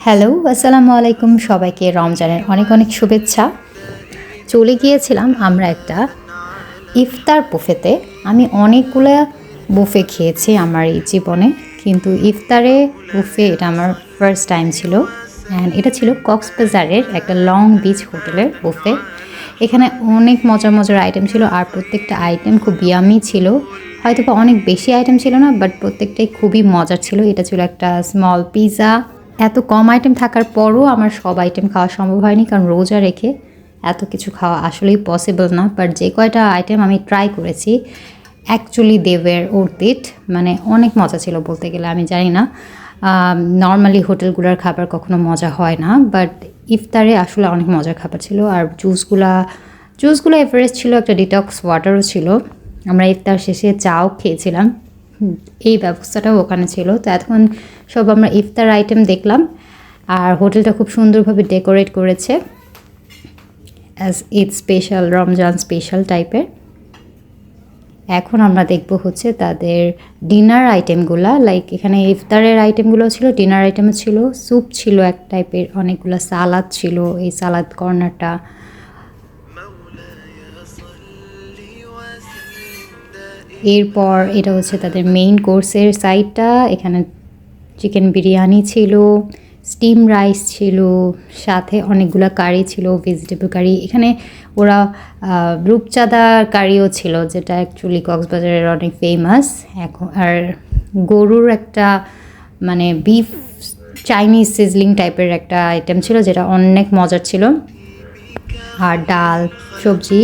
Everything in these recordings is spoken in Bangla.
হ্যালো, আসসালামু আলাইকুম। সবাইকে রমজানের অনেক অনেক শুভেচ্ছা। চলে গিয়েছিলাম আমরা একটা ইফতার বুফেতে। আমি অনেকগুলা বুফে খেয়েছি আমার এই জীবনে, কিন্তু ইফতারে বুফে এটা আমার ফার্স্ট টাইম ছিল। অ্যান্ড এটা ছিল কক্সবাজারের একটা লং বিচ হোটেলের বুফে। এখানে অনেক মজার মজার আইটেম ছিল, আর প্রত্যেকটা আইটেম খুব ইয়ামি ছিল। হয়তো বা অনেক বেশি আইটেম ছিল না, বাট প্রত্যেকটাই খুবই মজার ছিল। এটা ছিল একটা স্মল পিৎজা। এত কম আইটেম থাকার পরও আমার সব আইটেম খাওয়া সম্ভব হয়নি, কারণ রোজা রেখে এত কিছু খাওয়া আসলেই পসিবল না। বাট যে কয়টা আইটেম আমি ট্রাই করেছি, actually they were worth it. মানে অনেক মজা ছিল বলতে গেলে। আমি জানি না, নর্মালি হোটেলগুলোর খাবার কখনো মজা হয় না, বাট ইফতারে আসলে অনেক মজার খাবার ছিল। আর জুসগুলো এভারেস্ট ছিল, একটা ডিটক্স ওয়াটারও ছিল। আমরা ইফতার শেষে চাও খেয়েছিলাম, এই ব্যবস্থাটাও ওখানে ছিল। তো এতক্ষণ সব আমরা ইফতার আইটেম দেখলাম, আর হোটেলটা খুব সুন্দরভাবে ডেকোরেট করেছে as Eid special, Ramzan special টাইপের। এখন আমরা দেখব হচ্ছে তাদের ডিনার আইটেমগুলো। লাইক এখানে ইফতারের আইটেমগুলো ছিল, ডিনার আইটেমও ছিল, স্যুপ ছিল এক টাইপের, অনেকগুলো সালাদ ছিল। এই সালাদ কর্নারটা, এরপর এটা হচ্ছে তাদের মেইন কোর্সের সাইডটা। এখানে চিকেন বিরিয়ানি ছিল, স্টিম রাইস ছিল, সাথে অনেকগুলো কারি ছিল, ভেজিটেবল কারি। এখানে ওরা রূপচাঁদা কারিও ছিল, যেটা অ্যাকচুয়ালি কক্সবাজারের অনেক ফেমাস। এখন আর গরুর একটা মানে বিফ চাইনিজ সিজলিং টাইপের একটা আইটেম ছিল, যেটা অনেক মজার ছিল। আর ডাল, সবজি,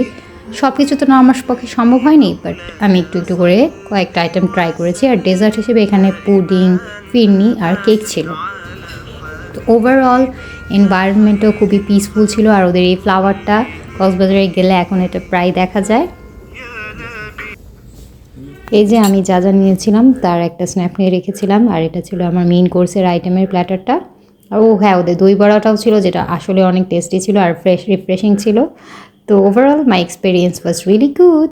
সব কিছু তো না আমার পক্ষে সম্ভব হয়নি, বাট আমি একটু একটু করে কয়েকটা আইটেম ট্রাই করেছি। আর ডেজার্ট হিসেবে এখানে পুডিং, ফিরনি আর কেক ছিল। তো ওভারঅল এনভায়রনমেন্টও খুবই পিসফুল ছিল। আর ওদের এই ফ্লাওয়ারটা কক্সবাজারে গেলে এখন এটা প্রায় দেখা যায়। এই যে আমি যা যা নিয়েছিলাম তার একটা স্ন্যাপ নিয়ে রেখেছিলাম। আর এটা ছিল আমার মেইন কোর্সের আইটেমের প্ল্যাটারটা। আর হ্যাঁ, ওদের দই বড়াটাও ছিল, যেটা আসলে অনেক টেস্টি ছিল আর রিফ্রেশিং ছিল। তো overall my experience was really good.